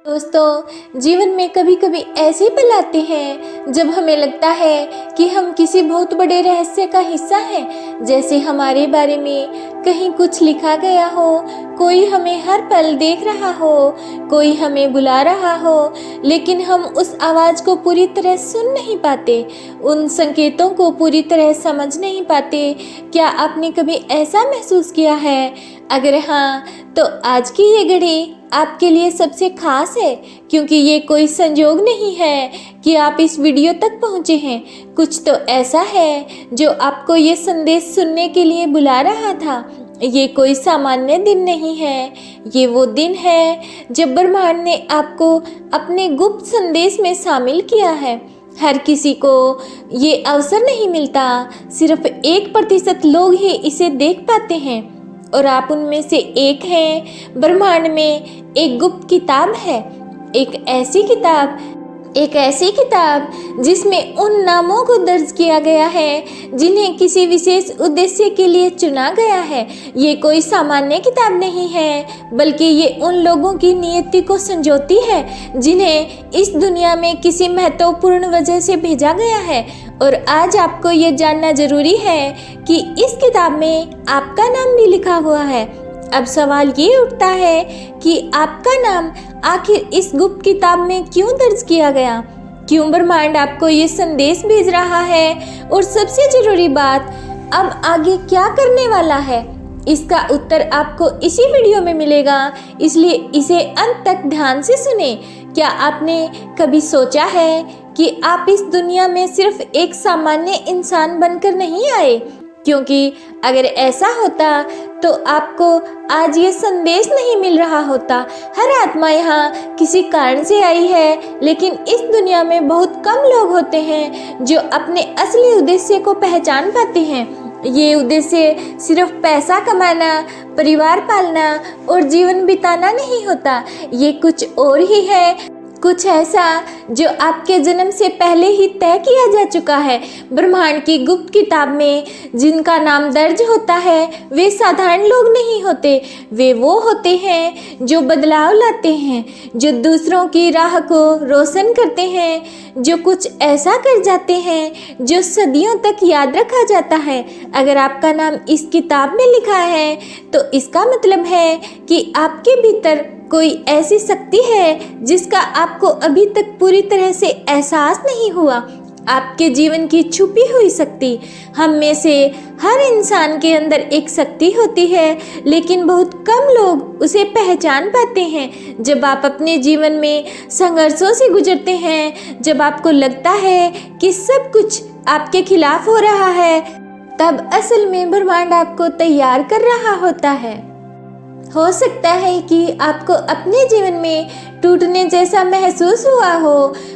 दोस्तों, जीवन में कभी कभी ऐसे पल आते हैं जब हमें लगता है कि हम किसी बहुत बड़े रहस्य का हिस्सा हैं। जैसे हमारे बारे में कहीं कुछ लिखा गया हो, कोई हमें हर पल देख रहा हो, कोई हमें बुला रहा हो, लेकिन हम उस आवाज़ को पूरी तरह सुन नहीं पाते, उन संकेतों को पूरी तरह समझ नहीं पाते। क्या आपने कभी ऐसा महसूस किया है? अगर हाँ, तो आज की ये घड़ी आपके लिए सबसे खास है, क्योंकि ये कोई संयोग नहीं है कि आप इस वीडियो तक पहुँचे हैं। कुछ तो ऐसा है जो आपको ये संदेश सुनने के लिए बुला रहा था। ये कोई सामान्य दिन नहीं है, ये वो दिन है जब ब्रह्मांड ने आपको अपने गुप्त संदेश में शामिल किया है। हर किसी को ये अवसर नहीं मिलता, सिर्फ 1% लोग ही इसे देख पाते हैं, और आप उनमें से एक हैं। ब्रह्मांड में एक गुप्त किताब है, एक ऐसी किताब जिसमें उन नामों को दर्ज किया गया है जिन्हें किसी विशेष उद्देश्य के लिए चुना गया है। ये कोई सामान्य किताब नहीं है, बल्कि ये उन लोगों की नियति को संजोती है जिन्हें इस दुनिया में किसी महत्वपूर्ण वजह से भेजा गया है। और आज आपको ये जानना जरूरी है कि इस किताब में आपका नाम भी लिखा हुआ है। अब सवाल ये उठता है कि आपका नाम आखिर इस गुप्त किताब में क्यों दर्ज किया गया? क्यों ब्रह्मांड आपको ये संदेश भेज रहा है? और सबसे जरूरी बात, अब आगे क्या करने वाला है? इसका उत्तर आपको इसी वीडियो में मिलेगा, इसलिए इसे अंत तक ध्यान से सुने। क्या आपने कभी सोचा है कि आप इस दुनिया में सिर्फ एक सामान्य इंसान बनकर नहीं आए? क्योंकि अगर ऐसा होता तो आपको आज ये संदेश नहीं मिल रहा होता। हर आत्मा यहाँ किसी कारण से आई है, लेकिन इस दुनिया में बहुत कम लोग होते हैं जो अपने असली उद्देश्य को पहचान पाते हैं। ये उद्देश्य सिर्फ पैसा कमाना, परिवार पालना और जीवन बिताना नहीं होता, ये कुछ और ही है, कुछ ऐसा जो आपके जन्म से पहले ही तय किया जा चुका है। ब्रह्मांड की गुप्त किताब में जिनका नाम दर्ज होता है वे साधारण लोग नहीं होते, वे वो होते हैं जो बदलाव लाते हैं, जो दूसरों की राह को रोशन करते हैं, जो कुछ ऐसा कर जाते हैं जो सदियों तक याद रखा जाता है। अगर आपका नाम इस किताब में लिखा है तो इसका मतलब है कि आपके भीतर कोई ऐसी शक्ति है जिसका आपको अभी तक पूरी तरह से एहसास नहीं हुआ। आपके जीवन की छुपी हुई शक्ति। हम में से हर इंसान के अंदर एक शक्ति होती है, लेकिन बहुत कम लोग उसे पहचान पाते हैं। जब आप अपने जीवन में संघर्षों से गुजरते हैं, जब आपको लगता है कि सब कुछ आपके खिलाफ हो रहा है, तब असल में ब्रह्मांड आपको तैयार कर रहा होता है। हो सकता है कि आपको अपने जीवन में टूटने जैसा महसूस हुआ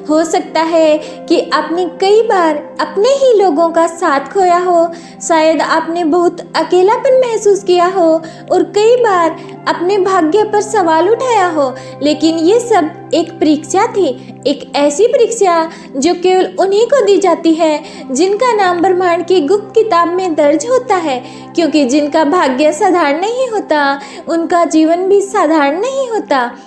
हो सकता है कि आपने कई बार अपने ही लोगों का साथ खोया हो, शायद आपने बहुत अकेलापन महसूस किया हो और कई बार अपने भाग्य पर सवाल उठाया हो। लेकिन ये सब एक परीक्षा थी, एक ऐसी परीक्षा जो केवल उन्हीं को दी जाती है जिनका नाम ब्रह्मांड की गुप्त किताब में दर्ज होता है, क्योंकि जिनका भाग्य साधारण नहीं होता, उनका जीवन भी साधारण नहीं होता।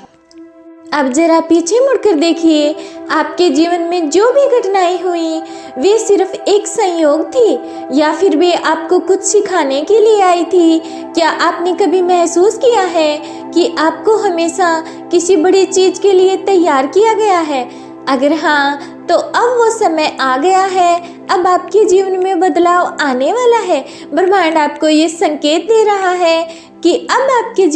अब जरा पीछे मुड़कर देखिए, आपके जीवन में जो भी घटनाएं हुई वे सिर्फ एक संयोग थी, या फिर वे आपको कुछ सिखाने के लिए आई थी। क्या आपने कभी महसूस किया है कि आपको हमेशा किसी बड़ी चीज के लिए तैयार किया गया है? अगर हाँ, तो अब वो समय आ गया है, अब आपके जीवन में बदलाव आने वाला है। ब्रह्मांड आपको ये संकेत दे रहा है कि अब आपके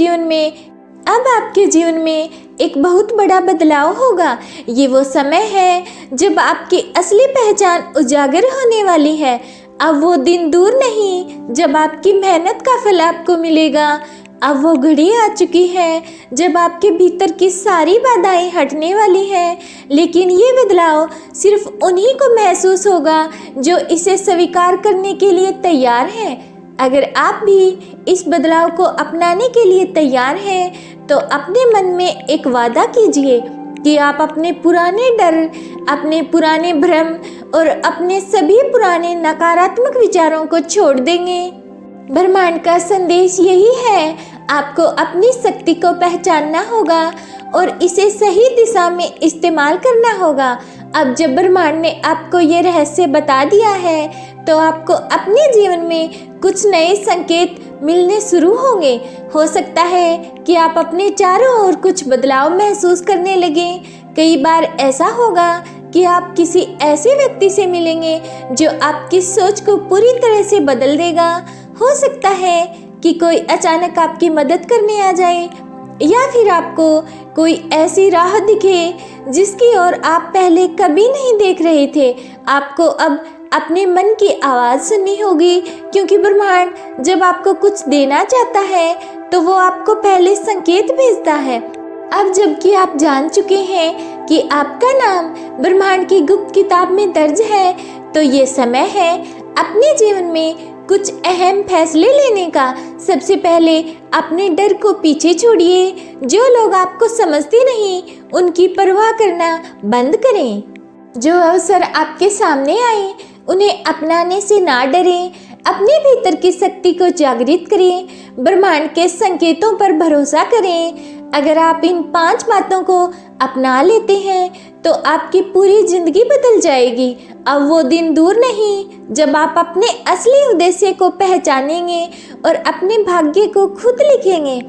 जीवन में एक बहुत बड़ा बदलाव होगा। ये वो समय है जब आपकी असली पहचान उजागर होने वाली है। अब वो दिन दूर नहीं जब आपकी मेहनत का फल आपको मिलेगा। अब वो घड़ी आ चुकी है जब आपके भीतर की सारी बाधाएं हटने वाली हैं। लेकिन ये बदलाव सिर्फ उन्हीं को महसूस होगा जो इसे स्वीकार करने के लिए तैयार हैं। अगर आप भी इस बदलाव को अपनाने के लिए तैयार हैं, तो अपने मन में एक वादा कीजिए कि आप अपने पुराने डर, अपने पुराने भ्रम और अपने सभी पुराने नकारात्मक विचारों को छोड़ देंगे। ब्रह्मांड का संदेश यही है, आपको अपनी शक्ति को पहचानना होगा और इसे सही दिशा में इस्तेमाल करना होगा। अब जब ब्रह्मांड ने आपको ये रहस्य बता दिया है तो आपको अपने जीवन में कुछ नए संकेत मिलने शुरू होंगे। हो सकता है कि आप अपने चारों ओर कुछ बदलाव महसूस करने लगे। कई बार ऐसा होगा कि आप किसी ऐसे व्यक्ति से मिलेंगे जो आपकी सोच को पूरी तरह से बदल देगा। हो सकता है कि कोई अचानक आपकी मदद करने आ जाए या फिर आपको कोई ऐसी राह दिखे जिसकी ओर आप पहले कभी नहीं देख रहे थे। आपको अब अपने मन की आवाज़ सुननी होगी, क्योंकि ब्रह्मांड जब आपको कुछ देना चाहता है तो वो आपको पहले संकेत भेजता है। अब जबकि आप जान चुके हैं कि आपका नाम ब्रह्मांड की गुप्त किताब में दर्ज है, तो ये समय है अपने जीवन में कुछ अहम फैसले लेने का। सबसे पहले अपने डर को पीछे छोड़िए। जो लोग आपको समझते नहीं उनकी परवाह करना बंद करें। जो अवसर आपके सामने आए उन्हें अपनाने से ना डरें। अपने भीतर की शक्ति को जागृत करें। ब्रह्मांड के संकेतों पर भरोसा करें। अगर आप इन 5 बातों को अपना लेते हैं तो आपकी पूरी जिंदगी बदल जाएगी। अब वो दिन दूर नहीं जब आप अपने असली उद्देश्य को पहचानेंगे और अपने भाग्य को खुद लिखेंगे।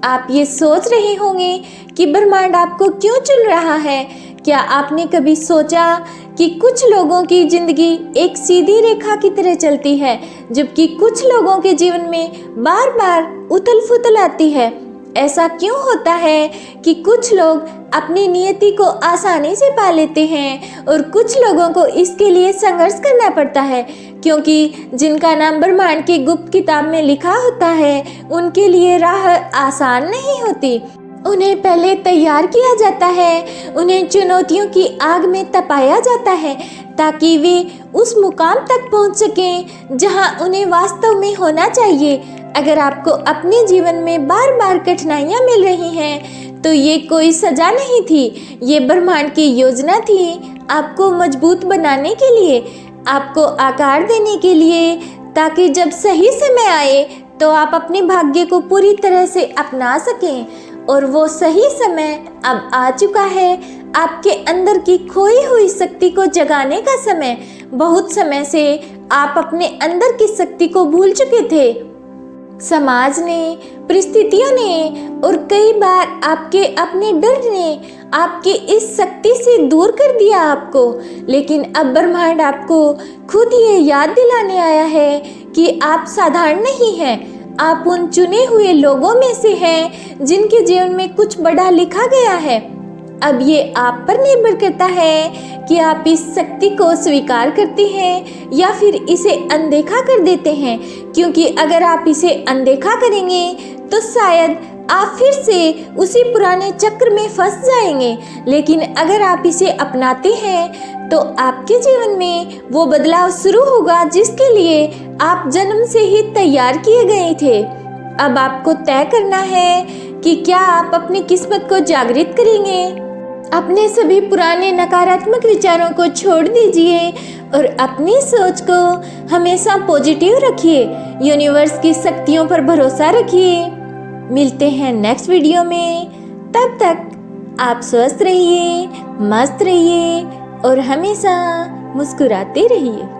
आप ये सोच रहे होंगे कि ब्रह्मांड आपको क्यों चुन रहा है। क्या आपने कभी सोचा कि कुछ लोगों की जिंदगी एक सीधी रेखा की तरह चलती है, जबकि कुछ लोगों के जीवन में बार बार उथल फुथल आती है। ऐसा क्यों होता है कि कुछ लोग अपनी नियति को आसानी से पा लेते हैं और कुछ लोगों को इसके लिए संघर्ष करना पड़ता है? क्योंकि जिनका नाम ब्रह्मांड की गुप्त किताब में लिखा होता है उनके लिए राह आसान नहीं होती। उन्हें पहले तैयार किया जाता है, उन्हें चुनौतियों की आग में तपाया जाता है ताकि वे उस मुकाम तक पहुंच सकें जहां उन्हें वास्तव में होना चाहिए। अगर आपको अपने जीवन में बार बार कठिनाइयां मिल रही हैं तो ये कोई सजा नहीं थी, ये ब्रह्मांड की योजना थी आपको मजबूत बनाने के लिए, आपको आकार देने के लिए, ताकि जब सही समय आए तो आप अपने भाग्य को पूरी तरह से अपना सकें। और वो सही समय अब आ चुका है। आपके अंदर की खोई हुई शक्ति को जगाने का समय। बहुत समय से आप अपने अंदर की शक्ति को भूल चुके थे। समाज ने, परिस्थितियों ने और कई बार आपके अपने डर ने आपके इस शक्ति से दूर कर दिया आपको। लेकिन अब ब्रह्मांड आपको खुद ये याद दिलाने आया है कि आप साधारण नहीं हैं। आप उन चुने हुए लोगों में से हैं जिनके जीवन में कुछ बड़ा लिखा गया है। अब ये आप पर निर्भर करता है कि आप इस शक्ति को स्वीकार करते हैं या फिर इसे अनदेखा कर देते हैं। क्योंकि अगर आप इसे अनदेखा करेंगे तो शायद आप फिर से उसी पुराने चक्र में फंस जाएंगे। लेकिन अगर आप इसे अपनाते हैं तो आपके जीवन में वो बदलाव शुरू होगा जिसके लिए आप जन्म से ही तैयार किए गए थे। अब आपको तय करना है कि क्या आप अपनी किस्मत को जागृत करेंगे। अपने सभी पुराने नकारात्मक विचारों को छोड़ दीजिए और अपनी सोच को हमेशा पॉजिटिव रखिए। यूनिवर्स की शक्तियों पर भरोसा रखिए। मिलते हैं नेक्स्ट वीडियो में। तब तक आप स्वस्थ रहिए, मस्त रहिए और हमेशा मुस्कुराते रहिए।